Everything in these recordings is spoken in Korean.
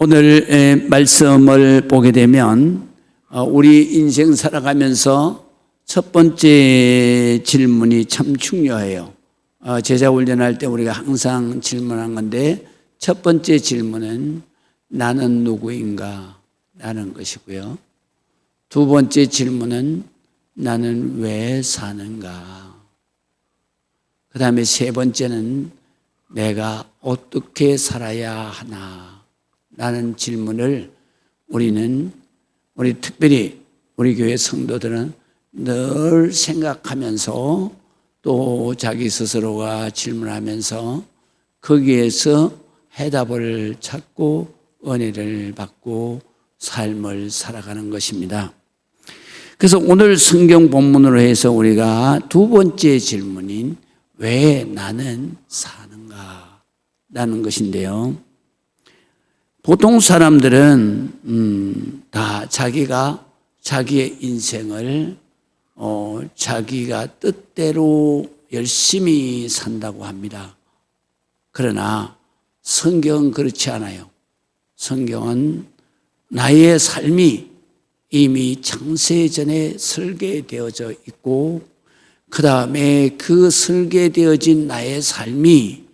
오늘 말씀을 보게 되면 우리 인생 살아가면서 첫 번째 질문이 참 중요해요. 제자 훈련할 때 우리가 항상 질문한 건데 첫 번째 질문은 나는 누구인가? 라는 것이고요. 두 번째 질문은 나는 왜 사는가? 그 다음에 세 번째는 내가 어떻게 살아야 하나? 라는 질문을 우리 특별히 우리 교회 성도들은 늘 생각하면서 또 자기 스스로가 질문하면서 거기에서 해답을 찾고 은혜를 받고 삶을 살아가는 것입니다. 그래서 오늘 성경 본문으로 해서 우리가 두 번째 질문인 왜 나는 사는가? 라는 것인데요. 보통 사람들은 다 자기가 자기의 인생을 자기가 뜻대로 열심히 산다고 합니다. 그러나 성경은 그렇지 않아요. 성경은 나의 삶이 이미 창세전에 설계되어져 있고 그 다음에 그 설계되어진 나의 삶이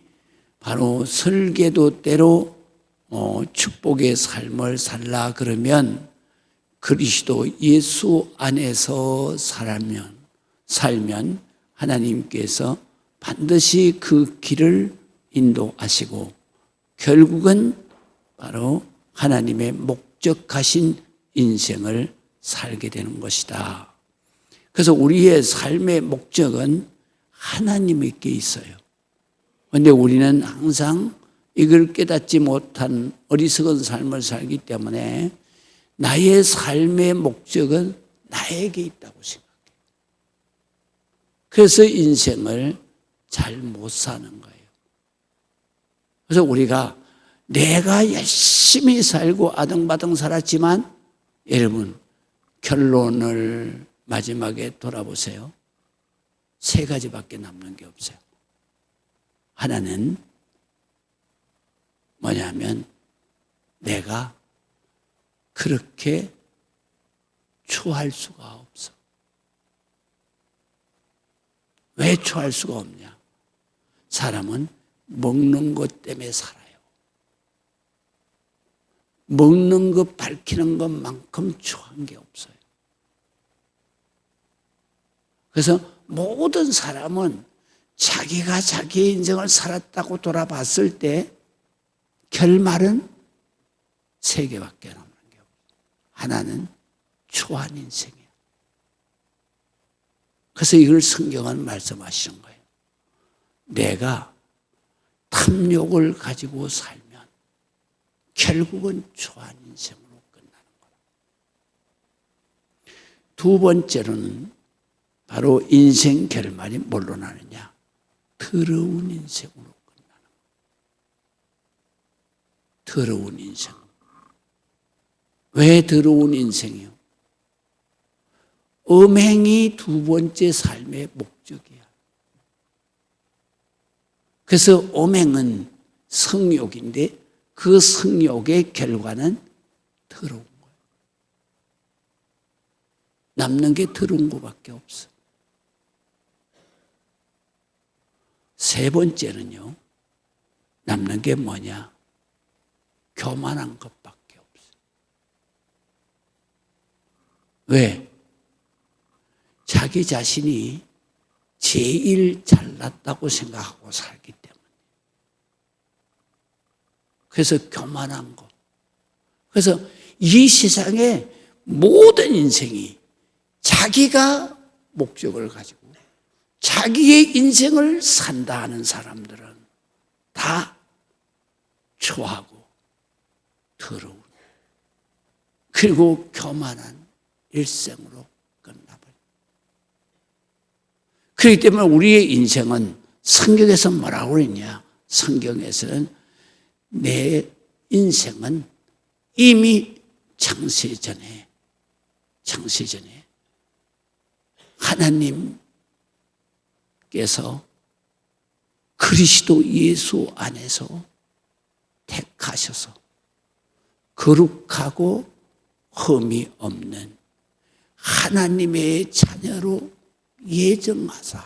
바로 설계도대로 축복의 삶을 살라 그러면 그리스도 예수 안에서 살면 하나님께서 반드시 그 길을 인도하시고 결국은 바로 하나님의 목적하신 인생을 살게 되는 것이다. 그래서 우리의 삶의 목적은 하나님께 있어요. 그런데 우리는 항상 이걸 깨닫지 못한 어리석은 삶을 살기 때문에 나의 삶의 목적은 나에게 있다고 생각해요. 그래서 인생을 잘 못 사는 거예요. 그래서 우리가 내가 열심히 살고 아등바등 살았지만 여러분 결론을 마지막에 돌아보세요. 세 가지밖에 남는 게 없어요. 하나는 뭐냐면 내가 그렇게 추할 수가 없어. 왜 추할 수가 없냐? 사람은 먹는 것 때문에 살아요. 먹는 것 밝히는 것만큼 추한 게 없어요. 그래서 모든 사람은 자기가 자기의 인생을 살았다고 돌아봤을 때 결말은 세 개밖에 남는 게 없어요. 하나는 초한 인생이에요. 그래서 이걸 성경은 말씀하시는 거예요. 내가 탐욕을 가지고 살면 결국은 초한 인생으로 끝나는 거예요. 두 번째로는 바로 인생 결말이 뭘로 나느냐? 더러운 인생으로. 더러운 인생. 왜 더러운 인생이요? 음행이 두 번째 삶의 목적이야. 그래서 음행은 성욕인데 그 성욕의 결과는 더러운 거예요. 남는 게 더러운 것밖에 없어. 세 번째는요. 남는 게 뭐냐? 교만한 것밖에 없어요. 왜? 자기 자신이 제일 잘났다고 생각하고 살기 때문에. 그래서 교만한 것. 그래서 이 세상의 모든 인생이 자기가 목적을 가지고 자기의 인생을 산다 하는 사람들은 다 초하고 더러운 그리고 교만한 일생으로 끝나버려요. 그렇기 때문에 우리의 인생은 성경에서 뭐라고 그랬냐? 성경에서는 내 인생은 이미 창세전에 하나님께서 그리스도 예수 안에서 택하셔서 거룩하고 흠이 없는 하나님의 자녀로 예정하사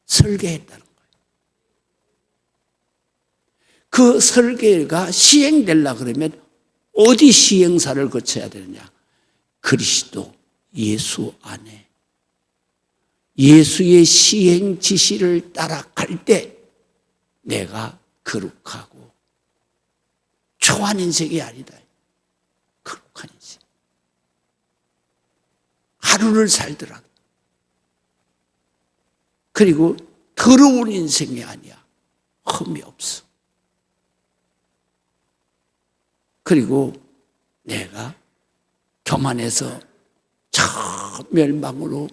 설계했다는 거예요. 그 설계가 시행되려고 그러면 어디 시행사를 거쳐야 되느냐? 그리스도 예수 안에 예수의 시행 지시를 따라갈 때 내가 거룩하고 초한 인생이 아니다. 거룩한 인생. 하루를 살더라도. 그리고 더러운 인생이 아니야. 흠이 없어. 그리고 내가 교만해서 저 멸망으로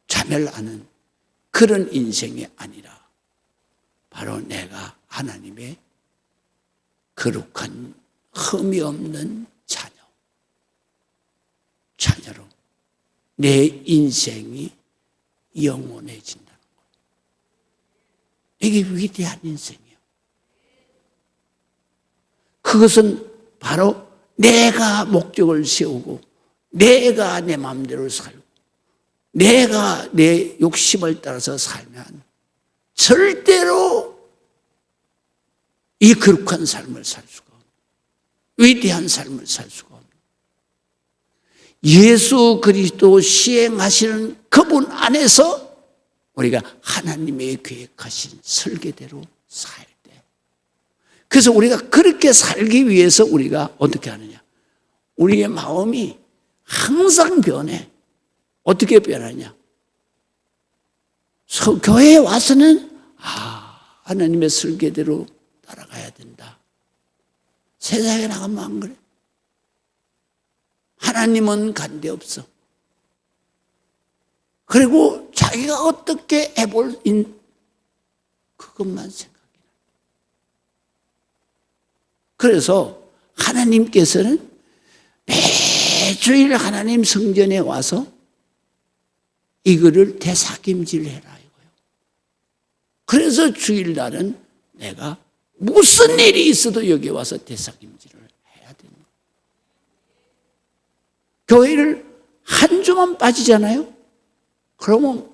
자멸하는 그런 인생이 아니라 바로 내가 하나님의 거룩한 흠이 없는 자녀로 내 인생이 영원해진다는 거예요. 이게 위대한 인생이에요. 그것은 바로 내가 목적을 세우고 내가 내 마음대로 살고 내가 내 욕심을 따라서 살면 절대로 이 거룩한 삶을 살 수가 없는, 위대한 삶을 살 수가 없는, 예수 그리스도 시행하시는 그분 안에서 우리가 하나님의 계획하신 설계대로 살 때, 그래서 우리가 그렇게 살기 위해서 우리가 어떻게 하느냐? 우리의 마음이 항상 변해. 어떻게 변하냐? 교회에 와서는 하나님의 설계대로 따라가야 된다. 세상에 나가면 안 그래. 하나님은 간대없어. 그리고 자기가 어떻게 해볼 그것만 생각해. 그래서 하나님께서는 매주일 하나님 성전에 와서 이거를 되새김질해라 이거예요. 그래서 주일날은 내가 무슨 일이 있어도 여기 와서 되새김질을 해야 되는 거예요. 교회를 한 주만 빠지잖아요. 그러면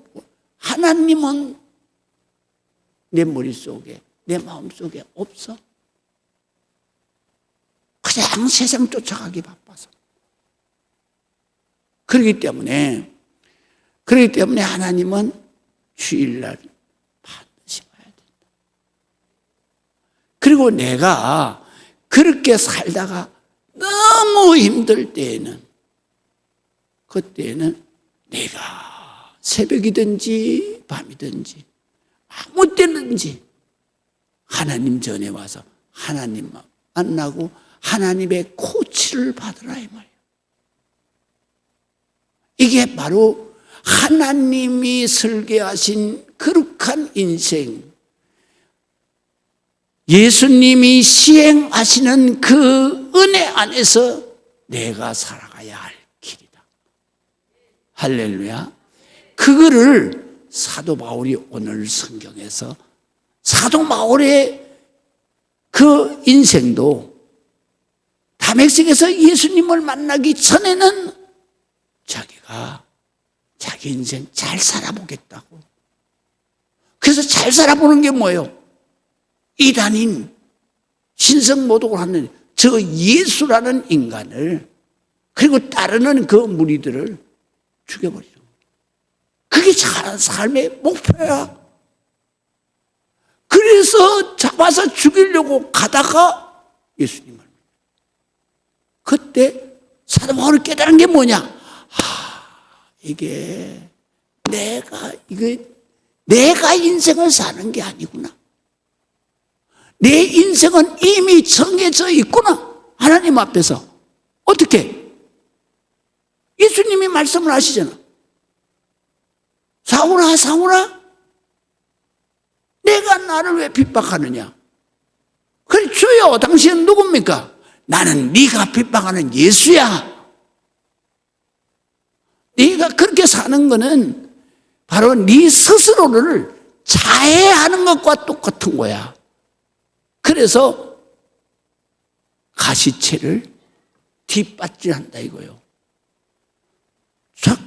하나님은 내 머릿속에, 내 마음속에 없어. 그냥 세상 쫓아가기 바빠서. 그렇기 때문에 하나님은 주일날 반드시 와야 된다. 그리고 내가 그렇게 살다가 너무 힘들 때에는, 그때는 내가 새벽이든지 밤이든지 아무 때든지 하나님 전에 와서 하나님 만나고 하나님의 코치를 받으라 이 말이에요. 이게 바로 하나님이 설계하신 거룩한 인생, 예수님이 시행하시는 그 은혜 안에서 내가 살아가야 할 길이다. 할렐루야. 그거를 사도 바울이 오늘 성경에서, 사도 바울의 그 인생도 다메섹에서 예수님을 만나기 전에는 자기가 자기 인생 잘 살아보겠다고. 그래서 잘 살아보는 게 뭐예요? 이단인 신성모독을 하는 저 예수라는 인간을, 그리고 따르는 그 무리들을 죽여버리는 거예요. 그게 잘 삶의 목표야. 그래서 잡아서 죽이려고 가다가 예수님을, 그때 사도 바울이 깨달은 게 뭐냐? 이게 내가 인생을 사는 게 아니구나. 내 인생은 이미 정해져 있구나. 하나님 앞에서. 어떻게? 예수님이 말씀을 하시잖아. 사울아, 내가 나를 왜 핍박하느냐? 그래, 주여, 당신은 누굽니까? 나는 네가 핍박하는 예수야. 네가 그렇게 사는 거는 바로 네 스스로를 자해하는 것과 똑같은 거야. 그래서 가시채를 뒷받침한다 이거요.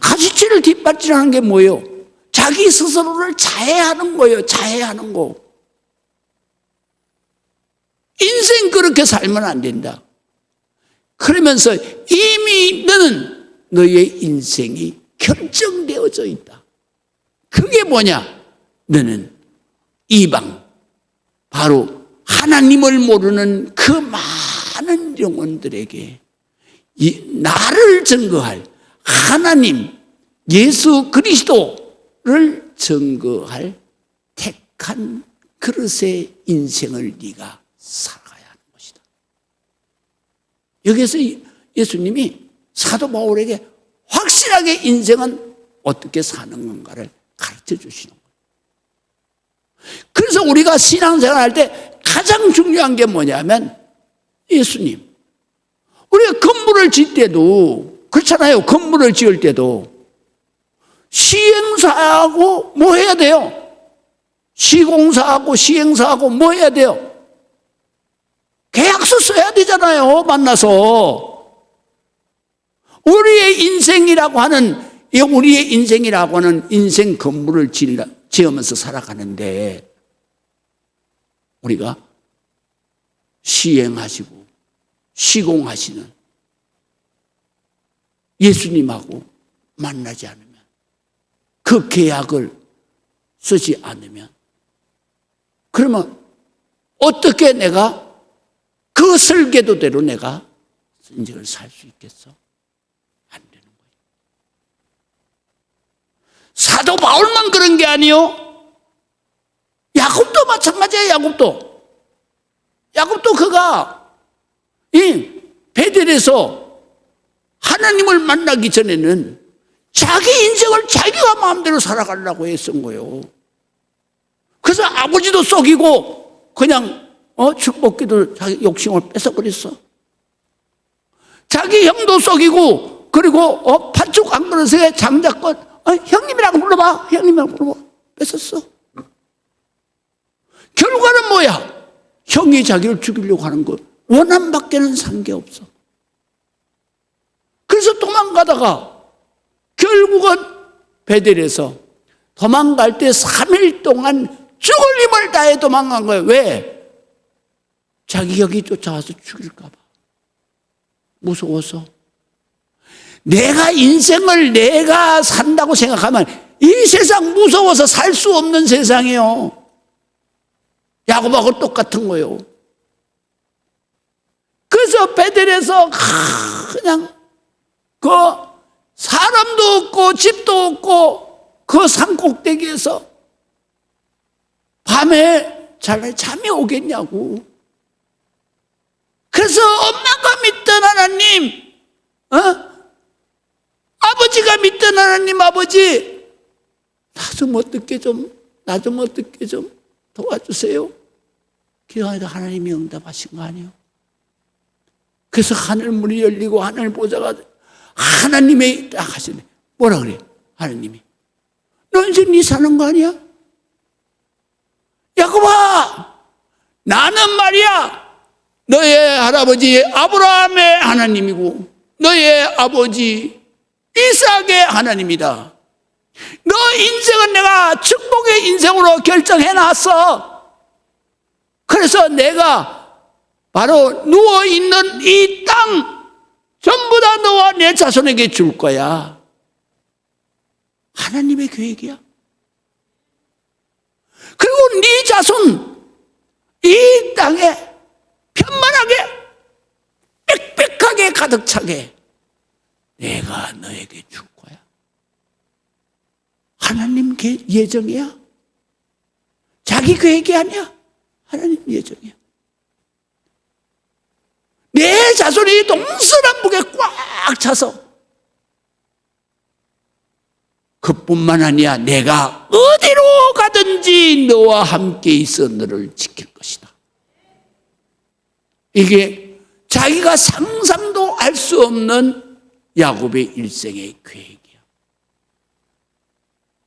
가시채를 뒷받침하는 게 뭐예요? 자기 스스로를 자해하는 거예요. 자해하는 거. 인생 그렇게 살면 안 된다. 그러면서 이미 너의 인생이 결정되어져 있다. 그게 뭐냐? 너는 이방, 바로 하나님을 모르는 그 많은 영혼들에게 나를 증거할 하나님, 예수 그리스도를 증거할 택한 그릇의 인생을 네가 살아가야 하는 것이다. 여기서 예수님이 사도 바울에게 확실하게 인생은 어떻게 사는 건가를 가르쳐 주시는 거예요. 그래서 우리가 신앙생활 할 때 가장 중요한 게 뭐냐면 예수님, 우리가 건물을 짓을 때도 그렇잖아요. 건물을 지을 때도 시행사하고 뭐 해야 돼요? 시공사하고 시행사하고 뭐 해야 돼요? 계약서 써야 되잖아요. 만나서. 우리의 인생이라고 하는 인생 건물을 지으면서 살아가는데 우리가 시행하시고 시공하시는 예수님하고 만나지 않으면, 그 계약을 쓰지 않으면, 그러면 어떻게 내가 그 설계도대로 내가 인생을 살 수 있겠어? 안 되는 거예요. 사도 바울만 그런 게 아니요. 야곱도 마찬가지야. 야곱도 그가 이 베델에서 하나님을 만나기 전에는 자기 인생을 자기가 마음대로 살아가려고 했던 거예요. 그래서 아버지도 속이고 그냥 축복기도 자기 욕심을 뺏어버렸어. 자기 형도 속이고, 그리고 팥죽 한 그릇에 장자권 형님이라고 불러봐. 형님이라고 불러봐. 뺏었어. 결과는 뭐야? 형이 자기를 죽이려고 하는 거 원한밖에는 산 게 없어. 그래서 도망가다가 결국은 베델에서 도망갈 때 3일 동안 죽을 힘을 다해 도망간 거예요. 왜? 자기 형이 쫓아와서 죽일까 봐. 무서워서. 내가 인생을 내가 산다고 생각하면 이 세상 무서워서 살 수 없는 세상이에요. 야곱하고 똑같은 거예요. 그래서 베델에서 그냥 그 사람도 없고 집도 없고 그 산꼭대기에서 밤에 잘 잠이 오겠냐고. 그래서 엄마가 믿던 하나님, 아버지가 믿던 하나님, 아버지 나 좀 어떻게 좀 도와주세요. 기도하니까 하나님이 응답하신 거 아니에요? 그래서 하늘 문이 열리고 하늘 보좌가 하나님이 딱 하시네. 뭐라 그래? 하나님이 너 이제 네 사는 거 아니야? 야곱아, 나는 말이야 너의 할아버지 아브라함의 하나님이고 너의 아버지 이삭의 하나님이다. 너 인생은 내가 축복의 인생으로 결정해놨어. 그래서 내가 바로 누워있는 이 땅 전부 다 너와 내 자손에게 줄 거야. 하나님의 계획이야. 그리고 네 자손 이 땅에 편만하게 빽빽하게 가득 차게 내가 너에게 줄 거야. 하나님 예정이야. 자기 계획이 아니야. 하나님 예정이야. 내 자손이 동서남북에 꽉 차서 그뿐만 아니야. 내가 어디로 가든지 너와 함께 있어 너를 지킬 것이다. 이게 자기가 상상도 할 수 없는 야곱의 일생의 계획이야.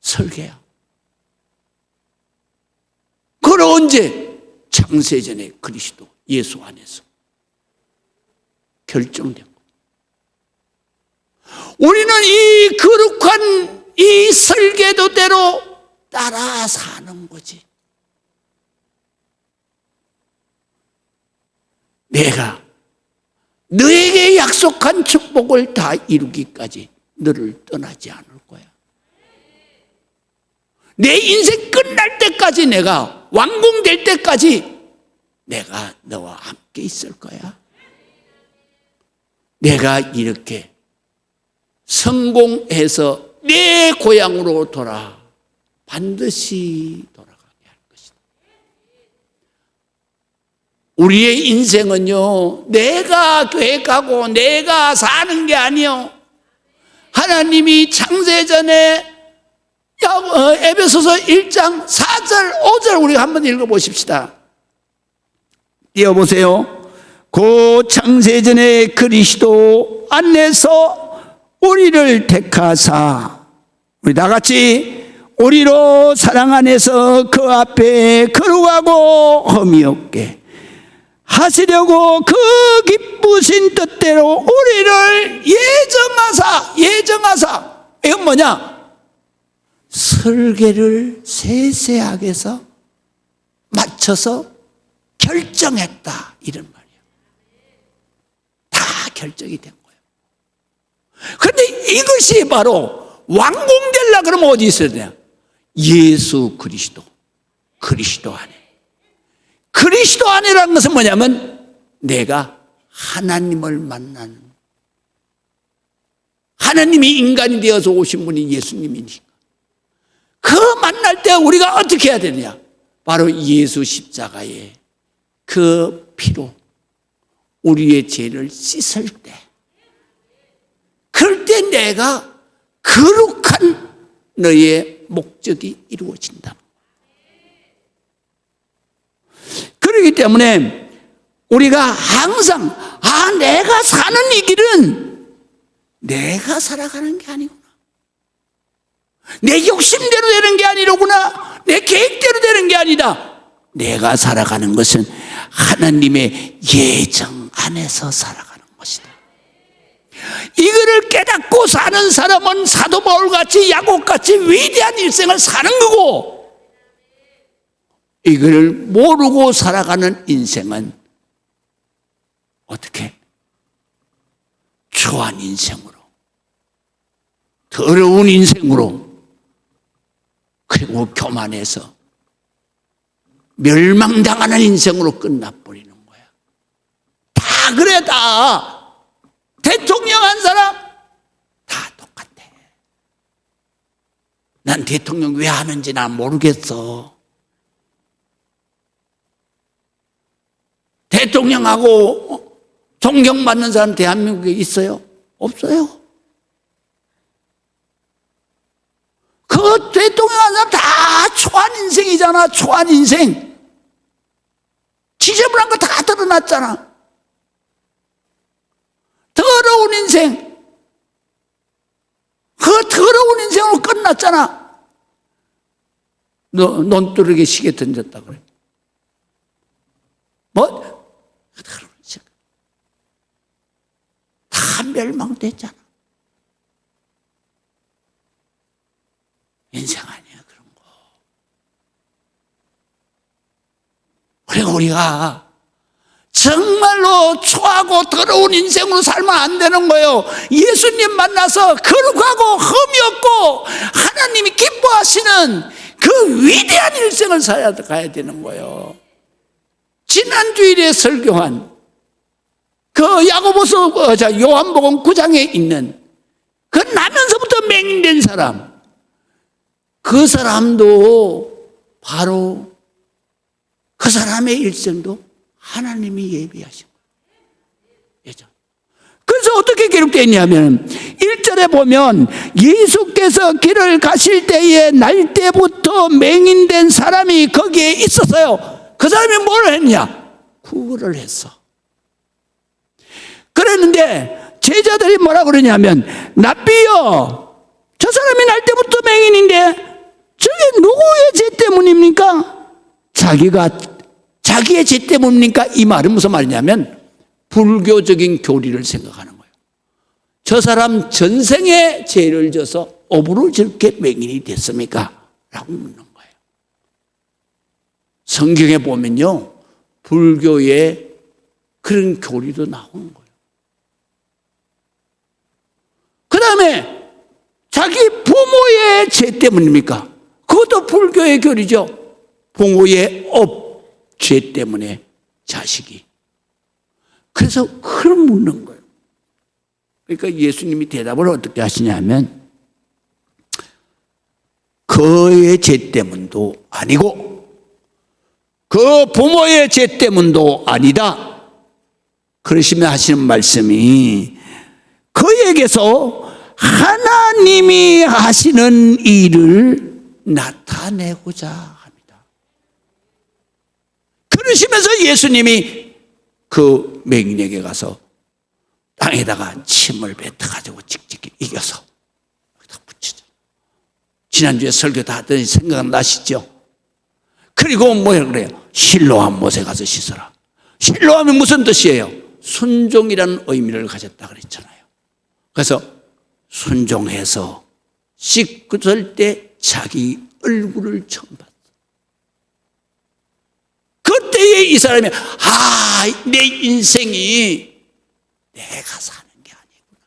설계야. 그걸 언제? 창세전에 그리스도 예수 안에서. 결정된 거예요. 우리는 이 거룩한 이 설계도대로 따라 사는 거지. 내가 너에게 약속한 축복을 다 이루기까지 너를 떠나지 않을 거야. 내 인생 끝날 때까지, 내가 완공될 때까지 내가 너와 함께 있을 거야. 내가 이렇게 성공해서 내 고향으로 반드시 돌아가게 할 것이다. 우리의 인생은요, 내가 계획하고 내가 사는 게 아니요, 하나님이 창세전에 에베소서 1장 4절 5절 우리 한번 읽어보십시다. 띄워보세요. 그 창세전에 그리스도 안에서 우리를 택하사, 우리 다같이 우리로 사랑 안에서 그 앞에 거룩하고 흠이 없게 하시려고 그 기쁘신 뜻대로 우리를 예정하사. 이건 뭐냐? 설계를 세세하게 해서 맞춰서 결정했다, 이런 말이에요. 다 결정이 된 거예요. 그런데 이것이 바로 완공되려고 그러면 어디 있어야 되냐? 예수 그리스도 안에. 그리스도 안이라는 것은 뭐냐면 내가 하나님을 만나는, 하나님이 인간이 되어서 오신 분이 예수님이니까 그 만날 때 우리가 어떻게 해야 되느냐? 바로 예수 십자가의 그 피로 우리의 죄를 씻을 때, 그럴 때 내가 거룩한 너의 목적이 이루어진다. 그렇기 때문에 우리가 항상 내가 사는 이 길은 내가 살아가는 게 아니구나, 내 욕심대로 되는 게 아니로구나, 내 계획대로 되는 게 아니다. 내가 살아가는 것은 하나님의 예정 안에서 살아가는 것이다. 이거를 깨닫고 사는 사람은 사도 바울같이 야곱같이 위대한 일생을 사는 거고, 이걸 모르고 살아가는 인생은 어떻게? 초한 인생으로, 더러운 인생으로, 그리고 교만해서 멸망당하는 인생으로 끝나버리는 거야. 다 그래, 다. 대통령 한 사람 다 똑같아. 난 대통령 왜 하는지 난 모르겠어. 대통령하고 존경받는 사람 대한민국에 있어요? 없어요. 그 대통령 한 사람 다 초한 인생이잖아. 초한 인생. 지저분한 거 다 드러났잖아. 더러운 인생. 그 더러운 인생으로 끝났잖아. 논두르게 시계 던졌다 그래. 뭐? 다 멸망됐잖아. 인생 아니야, 그런 거. 그리고 우리가 정말로 초하고 더러운 인생으로 살면 안 되는 거예요. 예수님 만나서 거룩하고 흠이 없고 하나님이 기뻐하시는 그 위대한 일생을 가야 되는 거예요. 지난 주일에 설교한 그 야고보서 요한복음 9장에 있는 그 나면서부터 맹인된 사람, 그 사람도 바로 그 사람의 일생도 하나님이 예비하신 거예요. 그래서 어떻게 기록되어 있냐면 1절에 보면 예수께서 길을 가실 때에 날 때부터 맹인된 사람이 거기에 있었어요. 그 사람이 뭘 했냐? 구걸을 했어. 그랬는데 제자들이 뭐라 그러냐면, 랍비여, 저 사람이 날 때부터 맹인인데 저게 누구의 죄 때문입니까? 자기의 죄 때문입니까? 이 말은 무슨 말이냐면 불교적인 교리를 생각하는 거예요. 저 사람 전생에 죄를 져서 업으로 저렇게 맹인이 됐습니까? 라고 묻는 거예요. 성경에 보면요, 불교에 그런 교리도 나오는 거예요. 그 다음에 자기 부모의 죄 때문입니까? 그것도 불교의 교리죠. 부모의 죄 때문에 자식이. 그래서 그걸 묻는 거예요. 그러니까 예수님이 대답을 어떻게 하시냐면, 그의 죄 때문도 아니고 그 부모의 죄 때문도 아니다. 그러시면 하시는 말씀이, 그에게서 하나님이 하시는 일을 나타내고자 합니다. 그러시면서 예수님이 그 맹인에게 가서 땅에다가 침을 뱉어가지고 찍찍이 이겨서 여기다 붙이죠. 지난주에 설교 다 하더니 생각나시죠? 그리고 뭐라 그래요? 실로암 못에 가서 씻어라. 실로암이 무슨 뜻이에요? 순종이라는 의미를 가졌다 그랬잖아요. 그래서 순종해서 씻을 때 자기 얼굴을 처음 봤어. 그때에 이 사람이, 내 인생이 내가 사는 게 아니구나.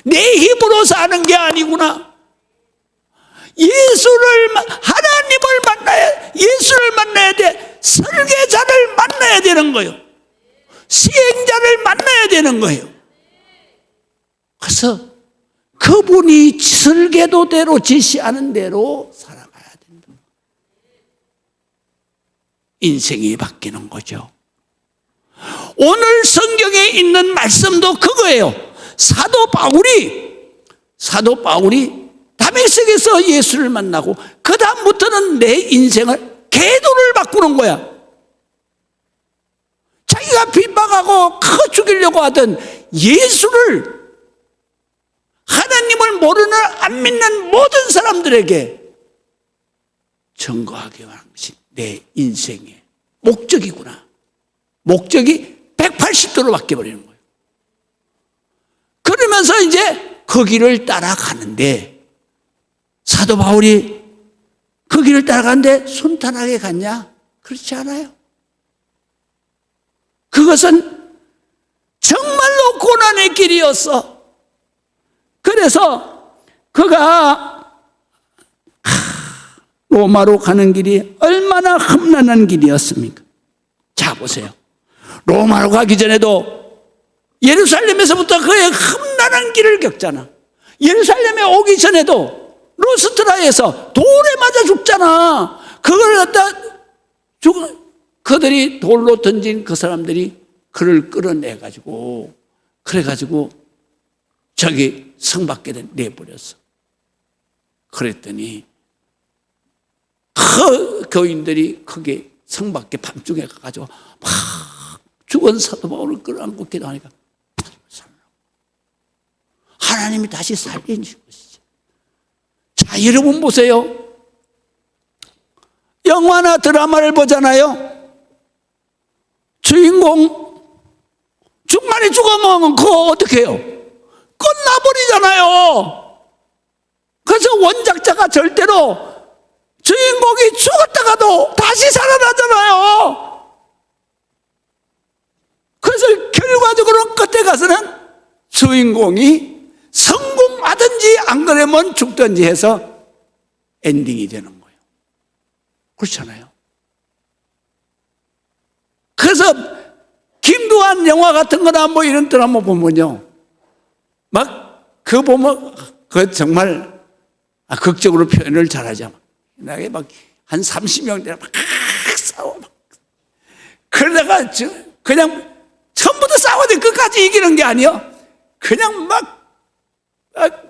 내 힘으로 사는 게 아니구나. 하나님을 만나야, 예수를 만나야 돼. 설계자를 만나야 되는 거예요. 시행자를 만나야 되는 거예요. 그래서 그분이 설계도대로 지시하는 대로 살아가야 된다. 인생이 바뀌는 거죠. 오늘 성경에 있는 말씀도 그거예요. 사도 바울이 다메섹에서 예수를 만나고 그 다음부터는 내 인생을 궤도를 바꾸는 거야. 자기가 핍박하고 크게 죽이려고 하던 예수를, 하나님을 모르는 안 믿는 모든 사람들에게 증거하게 하는 것이 내 인생의 목적이구나. 목적이 180도로 바뀌어버리는 거예요. 그러면서 이제 그 길을 따라가는데, 사도 바울이 그 길을 따라가는데 순탄하게 갔냐? 그렇지 않아요. 그것은 정말로 고난의 길이었어. 그래서 그가 로마로 가는 길이 얼마나 험난한 길이었습니까? 자, 보세요. 로마로 가기 전에도 예루살렘에서부터 그의 험난한 길을 겪잖아. 예루살렘에 오기 전에도 루스트라에서 돌에 맞아 죽잖아. 그걸 갖다 그들이 돌로 던진 그 사람들이 그를 끌어내가지고, 그래가지고 저기 성 밖에 내버렸어. 그랬더니 그 교인들이 거기 성 밖에 밤중에 가가지고 막 죽은 사도 바울을 끌어안고 기도하니까 하나님이 다시 살린 것이지. 자, 여러분 보세요. 영화나 드라마를 보잖아요. 주인공 중간에 죽으면 그거 어떻게 해요? 끝나버리잖아요. 그래서 원작자가 절대로 주인공이 죽었다가도 다시 살아나잖아요. 그래서 결과적으로 끝에 가서는 주인공이 성공하든지 안 그러면 죽든지 해서 엔딩이 되는 거예요. 그렇잖아요. 그래서 김두한 영화 같은 거나 뭐 이런 드라마 보면요, 막 그 보면 그 정말 극적으로 표현을 잘하죠. 나게 막 한 30명 되나 막 싸워. 그러다가 그냥 처음부터 싸워도 끝까지 이기는 게 아니요. 그냥 막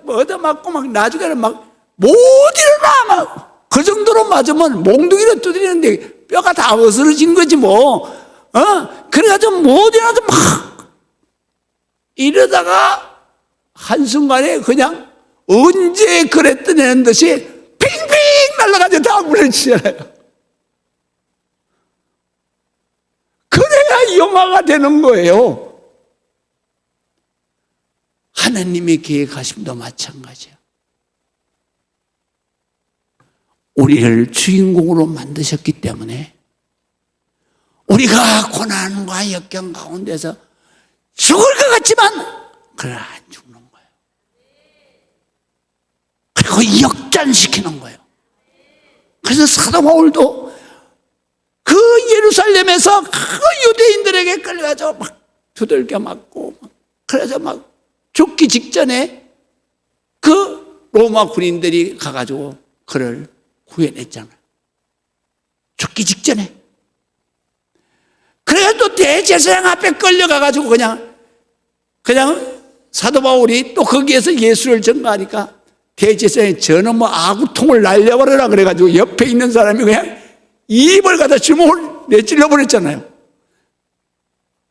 얻어맞고 막 나중에는 막 못 일어나 막 그 정도로 맞으면 몽둥이로 두드리는데 뼈가 다 어스러진 거지 뭐. 그래가지고 못 일어나서 막 이러다가 한순간에 그냥 언제 그랬던 애는 듯이 핑핑 날아가지고 다 무너지잖아요. 그래야 영화가 되는 거예요. 하나님의 계획하심도 마찬가지야. 우리를 주인공으로 만드셨기 때문에 우리가 고난과 역경 가운데서 죽을 것 같지만 그러나 안 죽는 거예요. 그리고 역전시키는 거예요. 그래서 사도 바울도 그 예루살렘에서 그 유대인들에게 끌려가서 막 두들겨 맞고 그래서 막 죽기 직전에 그 로마 군인들이 가가지고 그를 구해냈잖아요. 죽기 직전에. 그래서 또 대제사장 앞에 끌려가가지고 그냥 사도 바울이 또 거기에서 예수를 전가하니까 대제사장이 저는 뭐 아구통을 날려버려라 그래가지고 옆에 있는 사람이 그냥 입을 갖다 주먹을 내찔러 버렸잖아요.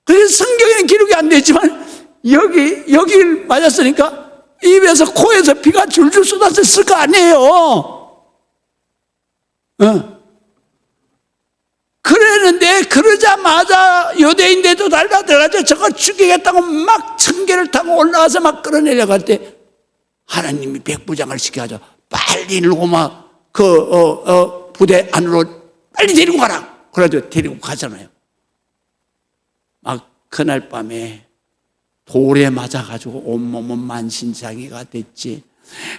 그래서 성경에는 기록이 안 되지만 여기를 맞았으니까 입에서 코에서 피가 줄줄 쏟아졌을 거 아니에요. 그랬는데 그러자마자 유대인들도 달라들어가지고 저거 죽이겠다고 막 천계를 타고 올라와서 막 끌어내려고 할 때 하나님이 백부장을 시켜가지고 빨리 로마 부대 안으로 빨리 데리고 가라. 그래가지고 데리고 가잖아요. 막 그날 밤에 돌에 맞아가지고 온몸은 만신창이가 됐지.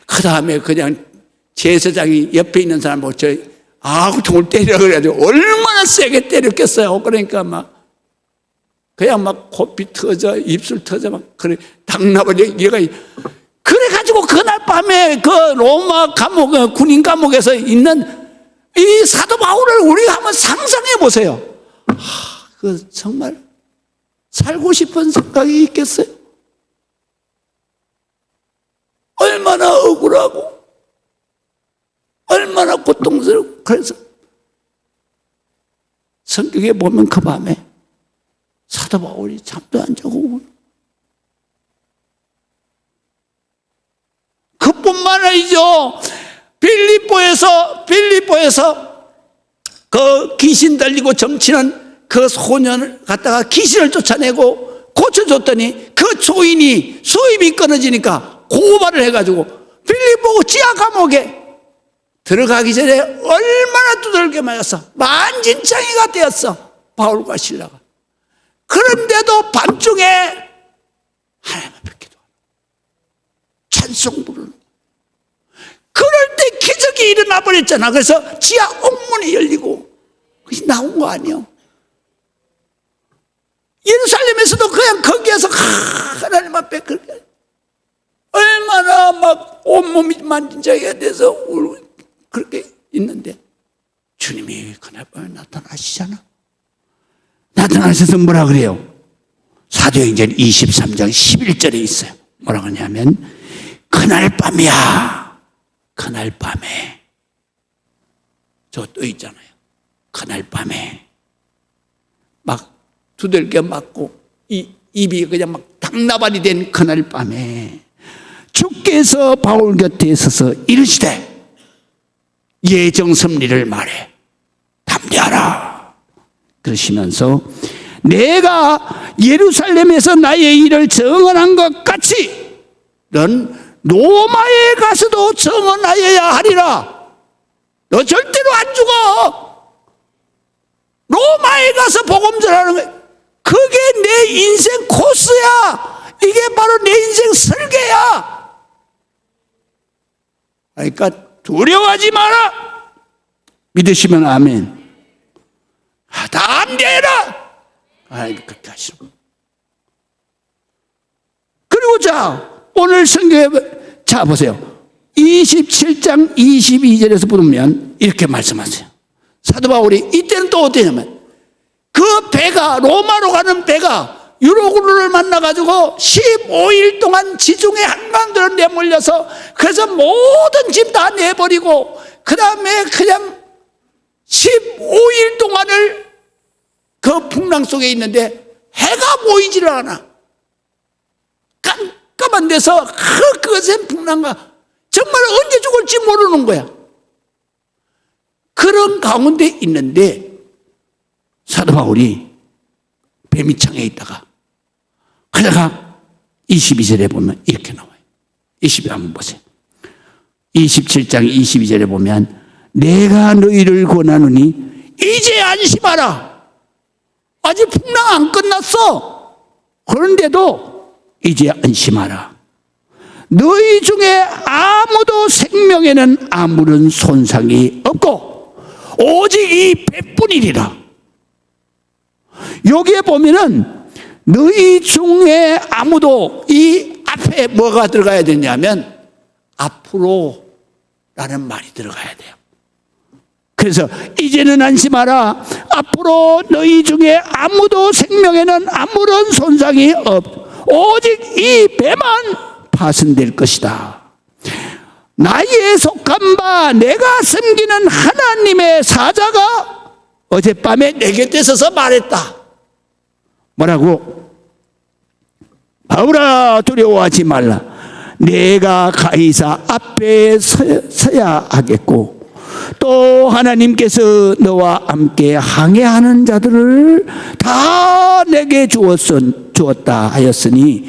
그 다음에 그냥 제사장이 옆에 있는 사람 보고 저 아구통을 때리라 그래가지고 얼마나 세게 때렸겠어요. 그러니까 그냥 막 코피 터져 입술 터져 막 그래 당나버려 얘가 그래가지고 그날 밤에 그 로마 감옥 군인 감옥에서 있는 이 사도 바울을 우리가 한번 상상해 보세요. 그 정말 살고 싶은 생각이 있겠어요? 얼마나 억울하고 얼마나 고통스럽고. 그래서 성경에 보면 그 밤에 사도 바울이 잠도 안 자고 그뿐만 아니죠. 빌립보에서 그 귀신 들리고 점치는 그 소년을 갖다가 귀신을 쫓아내고 고쳐줬더니 그 조인이 수입이 끊어지니까 고발을 해가지고 빌립보 지하 감옥에 들어가기 전에 얼마나 두들겨 맞았어. 만진창이가 되었어 바울과 실라가. 그런데도 밤중에 하나님 앞에 기도하고 찬송 부르는. 그럴 때 기적이 일어나 버렸잖아. 그래서 지하 옥문이 열리고 그것이 나온 거 아니에요. 예루살렘에서도 그냥 거기에서 하나님 앞에 그렇게 얼마나 막 온몸이 만진창이가 돼서 울고 그렇게 있는데 주님이 그날 밤에 나타나시잖아. 나타나셔서 뭐라 그래요? 사도행전 23장 11절에 있어요. 뭐라 그러냐면 그날 밤이야. 그날 밤에 저 또 있잖아요. 그날 밤에 막 두들겨 맞고 입이 그냥 막 당나발이 된 그날 밤에 주께서 바울 곁에 서서 이르시되 예정 섭리를 말해 담대하라 그러시면서 내가 예루살렘에서 나의 일을 증언한 것 같이 넌 로마에 가서도 증언하여야 하리라. 너 절대로 안 죽어. 로마에 가서 복음 전하는 거야. 그게 내 인생 코스야. 이게 바로 내 인생 설계야. 그러니까 두려워하지 마라. 믿으시면 아멘. 담대해라. 그렇게 하시고. 그리고 오늘 성경에 보세요. 27장 22절에서 보면 이렇게 말씀하세요. 사도 바울이 이때는 또 어떠냐면 그 배가 로마로 가는 배가 유로굴루를 만나가지고 15일 동안 지중해 한가운데로 내몰려서 그래서 모든 짐 다 내버리고 그 다음에 그냥 15일 동안을 그 풍랑 속에 있는데 해가 보이지를 않아. 깜깜한 데서 그것은 풍랑과 정말 언제 죽을지 모르는 거야. 그런 가운데 있는데 사도 바울이 배미창에 있다가 그러다가 22절에 보면 이렇게 나와요. 20절 한번 보세요. 27장 22절에 보면 내가 너희를 권하노니 이제 안심하라. 아직 풍랑 안 끝났어. 그런데도 이제 안심하라. 너희 중에 아무도 생명에는 아무런 손상이 없고 오직 이 배뿐이리라. 여기에 보면은 너희 중에 아무도, 이 앞에 뭐가 들어가야 되냐면 앞으로 라는 말이 들어가야 돼요. 그래서 이제는 안심하라. 앞으로 너희 중에 아무도 생명에는 아무런 손상이 오직 이 배만 파손될 것이다. 나의 속한 바 내가 섬기는 하나님의 사자가 어젯밤에 내 곁에 서서 말했다. 뭐라고? 바울아 두려워하지 말라. 내가 가이사 앞에 서야 하겠고 또 하나님께서 너와 함께 항해하는 자들을 다 내게 주었다 하였으니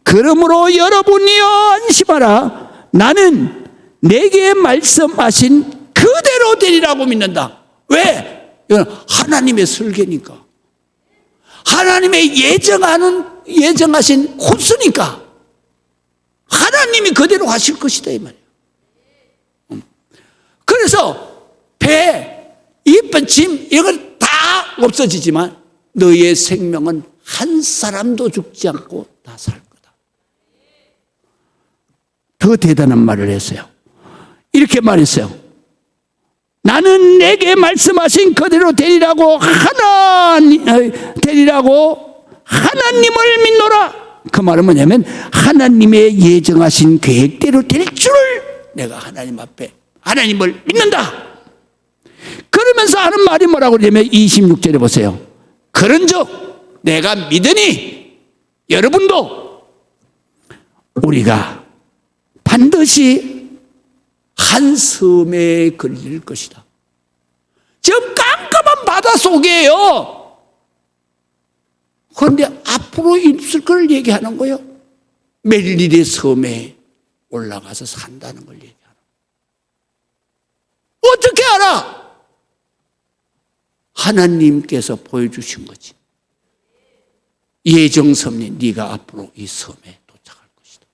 그러므로 여러분이여 안심하라. 나는 내게 말씀하신 그대로 되리라고 믿는다. 왜? 이건 하나님의 설계니까. 하나님의 예정하신 코스니까 하나님이 그대로 하실 것이다 이 말이에요. 그래서 배, 이쁜 짐 이건 다 없어지지만 너의 생명은 한 사람도 죽지 않고 다 살 거다. 더 대단한 말을 했어요. 이렇게 말했어요. 나는 내게 말씀하신 그대로 되리라고 하나님을 믿노라. 그 말은 뭐냐면 하나님의 예정하신 계획대로 될 줄 내가 하나님 앞에 하나님을 믿는다. 그러면서 하는 말이 뭐라고 그러냐면 26절에 보세요. 그런즉 내가 믿으니 여러분도 우리가 반드시 한 섬에 걸릴 것이다. 지금 깜깜한 바다 속이에요. 그런데 앞으로 있을 걸 얘기하는 거예요. 멜릴의 섬에 올라가서 산다는 걸 얘기하는 거예요. 어떻게 알아? 하나님께서 보여주신 거지. 예정섭리 네가 앞으로 이 섬에 도착할 것이다.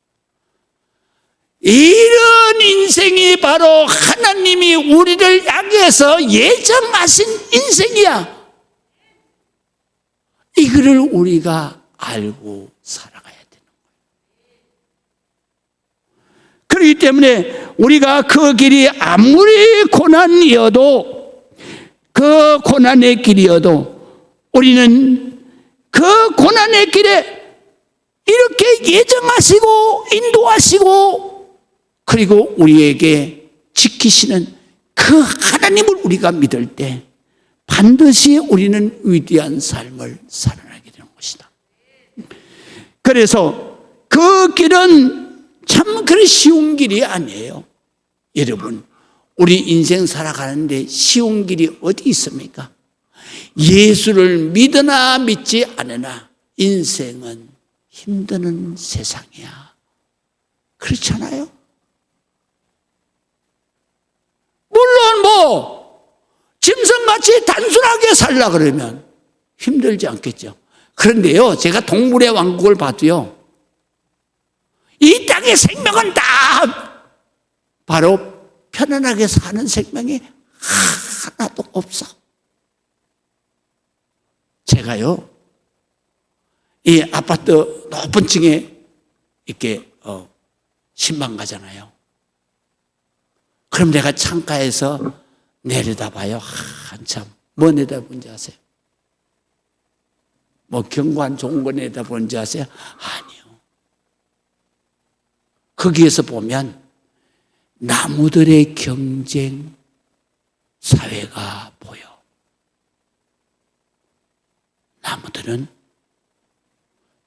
이런 인생이 바로 하나님이 우리를 향해서 예정하신 인생이야. 이거를 우리가 알고 살아가야 되는 거예요. 그렇기 때문에 우리가 그 길이 아무리 고난이어도 그 고난의 길이어도 우리는 그 고난의 길에 이렇게 예정하시고 인도하시고 그리고 우리에게 지키시는 그 하나님을 우리가 믿을 때 반드시 우리는 위대한 삶을 살아나게 되는 것이다. 그래서 그 길은 참 그리 쉬운 길이 아니에요. 여러분, 우리 인생 살아가는데 쉬운 길이 어디 있습니까? 예수를 믿으나 믿지 않으나 인생은 힘드는 세상이야. 그렇잖아요? 물론 짐승같이 단순하게 살라 그러면 힘들지 않겠죠. 그런데요, 제가 동물의 왕국을 봐도요, 이 땅의 생명은 다 바로 편안하게 사는 생명이 하나도 없어. 제가요, 이 아파트 높은 층에 이렇게 신방 가잖아요. 그럼 내가 창가에서 내려다봐요. 한참. 뭐 내다보는지 아세요? 뭐 경관 좋은 거 내다보는지 아세요? 아니요. 거기에서 보면 나무들의 경쟁 사회가 보여. 나무들은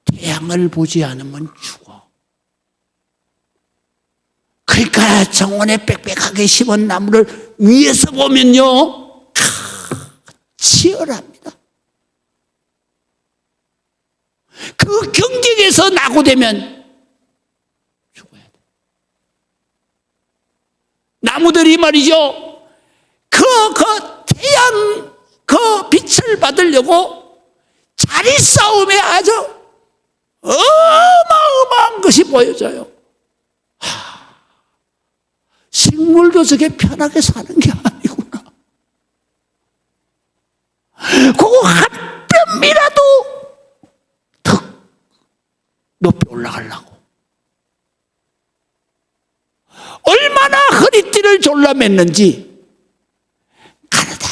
태양을 보지 않으면 죽어. 그러니까 정원에 빽빽하게 심은 나무를 위에서 보면요, 치열합니다. 그 경쟁에서 낙오되면 죽어야 돼. 나무들이 말이죠, 그 태양 그 빛을 받으려고 자리 싸움에 아주 어마어마한 것이 보여져요. 식물도 저게 편하게 사는 게 아니구나. 그거 한 뼘이라도 더 높이 올라가려고 얼마나 허리띠를 졸라맸는지 가르다.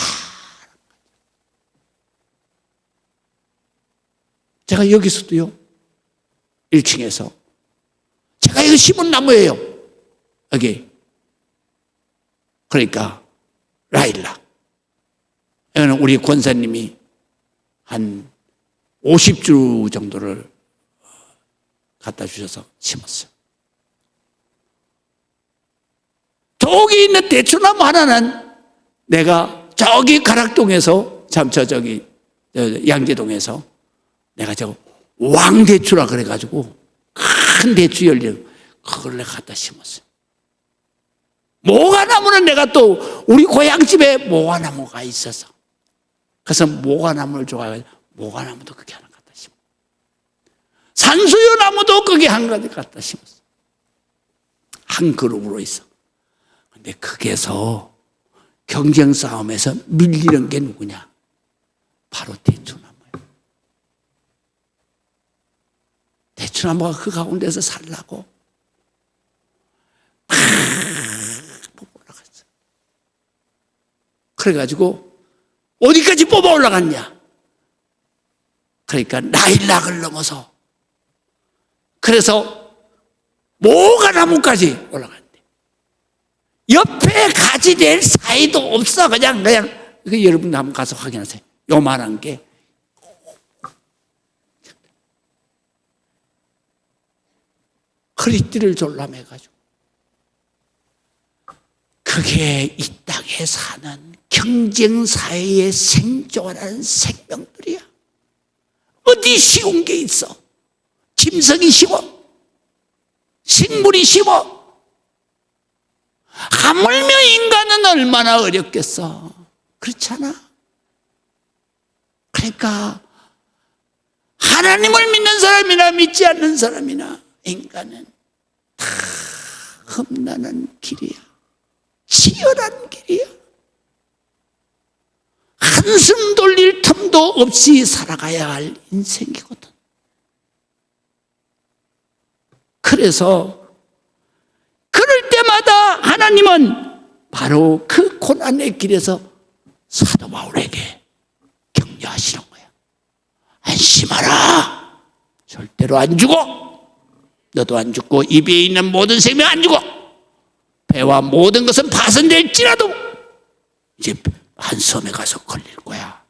제가 여기서도요, 1층에서 제가 이거 심은 나무예요. 여기. 그러니까 라일락. 이거는 우리 권사님이 한 50주 정도를 갖다 주셔서 심었어요. 저기 있는 대추나무 하나는 내가 저기 가락동에서, 저기 양재동에서 내가 저 왕대추라 그래가지고 큰 대추 열리는 그걸 내가 갖다 심었어요. 모가나무는 내가 또 우리 고향집에 모가나무가 있어서, 그래서 모가나무를 좋아해가지고 모가나무도 거기 하나 갖다 심었어요. 산수유나무도 거기 한 가지 갖다 심었어요. 한 그룹으로 있어. 근데 거기에서 경쟁 싸움에서 밀리는 게 누구냐? 바로 대추나무예요. 대추나무가 그 가운데서 살라고 막 올라갔어요. 그래가지고 어디까지 뽑아 올라갔냐? 그러니까 라일락을 넘어서, 그래서 모가나무까지 올라갔대. 옆에 가지 될 사이도 없어. 그냥 여러분 한번 가서 확인하세요. 요만한 게 허리띠를 졸라매가지고. 그게 이 땅에 사는 경쟁사회의 생존하는 생명들이야. 어디 쉬운 게 있어? 짐승이 쉬워? 식물이 쉬워? 하물며 인간은 얼마나 어렵겠어. 그렇잖아. 그러니까 하나님을 믿는 사람이나 믿지 않는 사람이나 인간은 다 험난한 길이야. 치열한 길이야. 한숨 돌릴 틈도 없이 살아가야 할 인생이거든. 그래서 그럴 때마다 하나님은 바로 그 고난의 길에서 사도 바울에게 격려하시는 거야. 안심하라. 절대로 안 죽어. 너도 안 죽고 입에 있는 모든 생명 안 죽어. 배와 모든 것은 파손될지라도 이제 한 섬에 가서 걸릴 거야.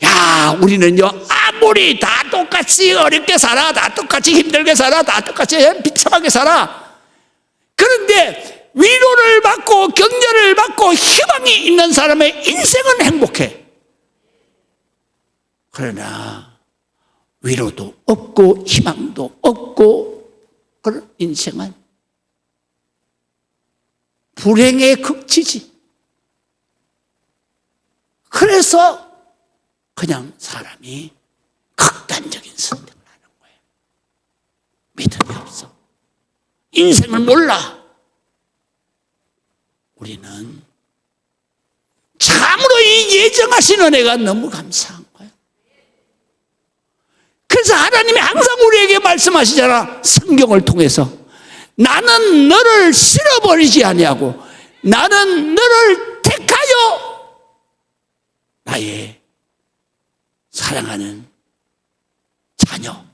야, 우리는요, 아무리 다 똑같이 어렵게 살아, 다 똑같이 힘들게 살아, 다 똑같이 비참하게 살아. 그런데 위로를 받고 격려를 받고 희망이 있는 사람의 인생은 행복해. 그러나 위로도 없고 희망도 없고 그런 인생은 불행의 극치지. 그래서 그냥 사람이 극단적인 선택을 하는 거예요. 믿음이 없어. 인생을 몰라. 우리는 참으로 이 예정하신 은혜가 너무 감사한 거예요. 그래서 하나님이 항상 우리에게 말씀하시잖아. 성경을 통해서 나는 너를 실어버리지 아니하고 나는 너를 택하여 나의 사랑하는 자녀,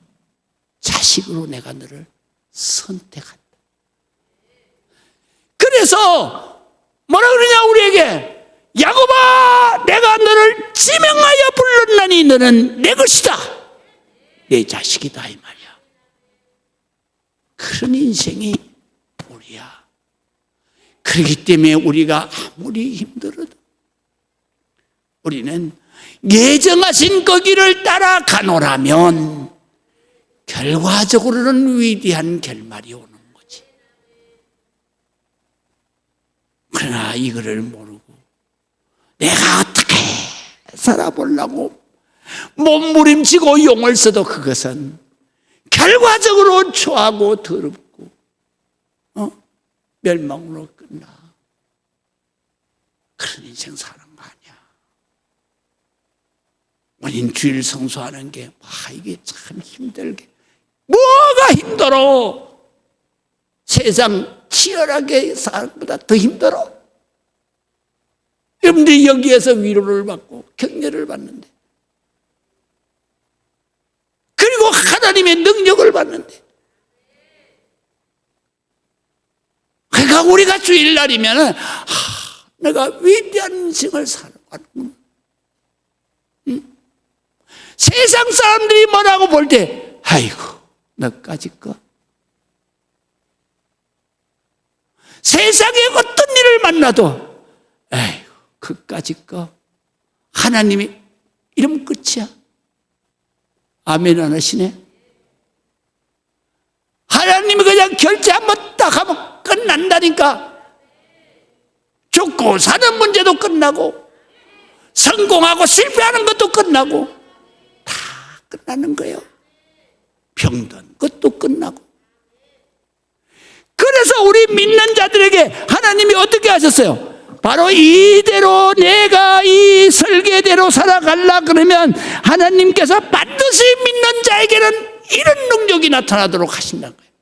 자식으로 내가 너를 선택한다. 그래서 뭐라 그러냐 우리에게, 야곱아 내가 너를 지명하여 불렀나니 너는 내 것이다, 내 자식이다 이 말이야. 그런 인생이 우리야. 그렇기 때문에 우리가 아무리 힘들어도 우리는 예정하신 그 길을 따라가노라면 결과적으로는 위대한 결말이 오는 거지. 그러나 이거를 모르고 내가 어떻게 살아보려고 몸부림치고 용을 써도 그것은 결과적으로 초하고 더럽고 멸망으로 끝나. 그런 인생 사는 거 아니야. 원인 주일 성수하는 게 이게 참 힘들게. 뭐가 힘들어? 세상 치열하게 사는 것보다 더 힘들어. 여러분들이 여기에서 위로를 받고 격려를 받는데, 그리고 하나님의 능력을 받는데, 그러니까 우리가 주일날이면 내가 위대한 인생을 살아가는구나. 세상 사람들이 뭐라고 볼 때 아이고 너까지 거. 세상에 어떤 일을 만나도 아이고 그까지 거. 하나님이 이러면 끝이야. 아멘 안 하시네. 하나님이 그냥 결제 한번 딱 하면 끝난다니까. 죽고 사는 문제도 끝나고 성공하고 실패하는 것도 끝나고 다 끝나는 거예요. 병든 것도 끝나고. 그래서 우리 믿는 자들에게 하나님이 어떻게 하셨어요? 바로 이대로 내가 이 설계대로 살아가려 그러면 하나님께서 반드시 믿는 자에게는 이런 능력이 나타나도록 하신다는 거예요.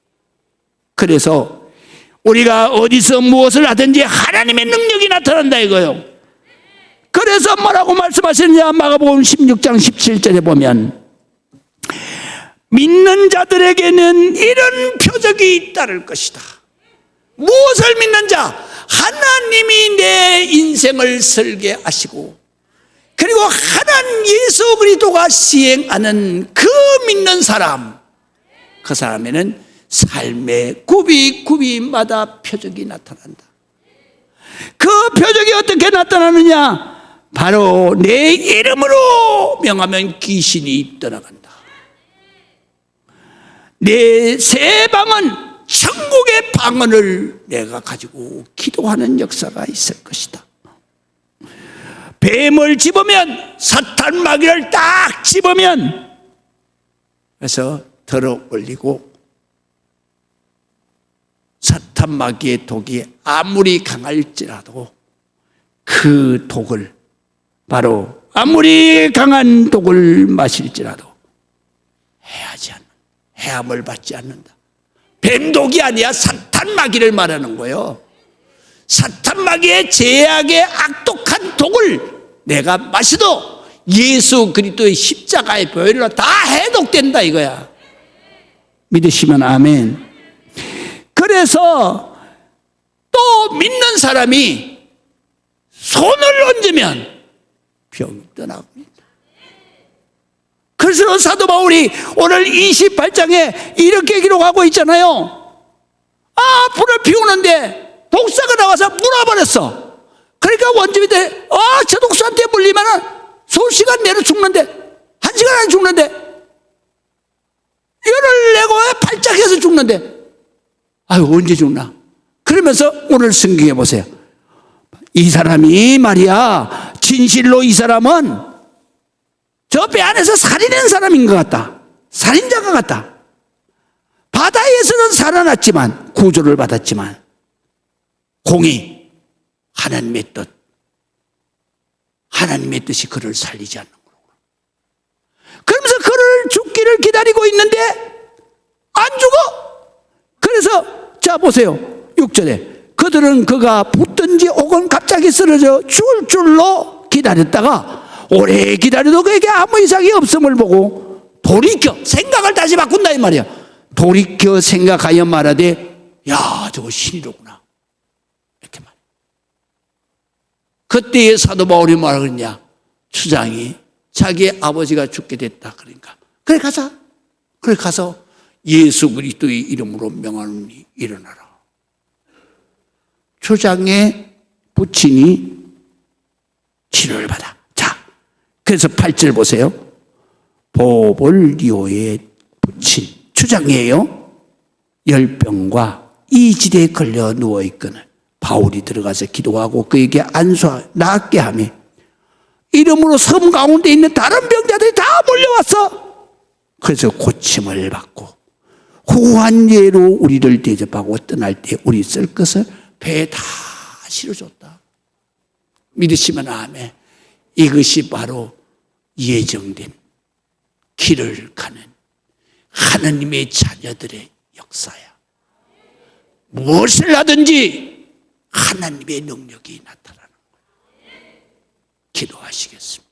그래서 우리가 어디서 무엇을 하든지 하나님의 능력이 나타난다 이거예요. 그래서 뭐라고 말씀하시느냐, 마가복음 16장 17절에 보면 믿는 자들에게는 이런 표적이 잇따를 것이다. 무엇을 믿는 자? 하나님이 내 인생을 설계하시고 그리고 하나님 예수 그리스도가 시행하는 그 믿는 사람, 그 사람에는 삶의 굽이굽이마다 표적이 나타난다. 그 표적이 어떻게 나타나느냐? 바로 내 이름으로 명하면 귀신이 떠나간다. 내 새 방은 천국의 방언을 내가 가지고 기도하는 역사가 있을 것이다. 뱀을 집으면, 사탄 마귀를 딱 집으면 그래서 들어 올리고 사탄 마귀의 독이 아무리 강할지라도 그 독을, 바로 아무리 강한 독을 마실지라도 해함을 받지 않는다. 뱀독이 아니야. 사탄 마귀를 말하는 거예요. 사탄 마귀의 제약의 악독한 독을 내가 마셔도 예수 그리스도의 십자가의 보혈로 다 해독된다 이거야. 믿으시면 아멘. 그래서 또 믿는 사람이 손을 얹으면 병이 떠나버린다. 그래서 사도 바울이 오늘 28장에 이렇게 기록하고 있잖아요. 불을 피우는데 독사가 나와서 물어버렸어. 그러니까 원주민들 저 독사한테 물리면 수시간 내로 죽는데, 1시간 안에 죽는데, 열을 내고 발작해서 죽는데 언제 죽나? 그러면서 오늘 성경에 보세요. 이 사람이 말이야, 진실로 이 사람은 저 배 안에서 살인한 사람인 것 같다. 살인자가 같다. 바다에서는 살아났지만, 구조를 받았지만 공이 하나님의 뜻이 그를 살리지 않는 거구나. 그러면서 그를 죽기를 기다리고 있는데 안 죽어. 그래서 자 보세요. 6절에 그들은 그가 붙든지 혹은 갑자기 쓰러져 죽을 줄로 기다렸다가 오래 기다려도 그에게 아무 이상이 없음을 보고 돌이켜 생각을 다시 바꾼다 이 말이야. 돌이켜 생각하여 말하되 야 저거 신이로구나 이렇게 말해. 그때의 사도 바울이 뭐라 그랬냐? 추장이 자기 아버지가 죽게 됐다. 그러니까 그래 가서 예수 그리스도의 이름으로 명하노니 일어나라. 추장의 부친이 치료를 받아. 자, 그래서 8절 보세요. 보볼리오의 붙인 주장이에요. 열병과 이질에 걸려 누워있거늘 바울이 들어가서 기도하고 그에게 낫게 하며 이름으로 섬 가운데 있는 다른 병자들이 다 몰려왔어. 그래서 고침을 받고 후한 예로 우리를 대접하고 떠날 때 우리 쓸 것을 배에 다 실어줬다. 믿으시면 아멘. 이것이 바로 예정된 길을 가는 하나님의 자녀들의 역사야. 무엇을 하든지 하나님의 능력이 나타나는 거예요. 기도하시겠습니다.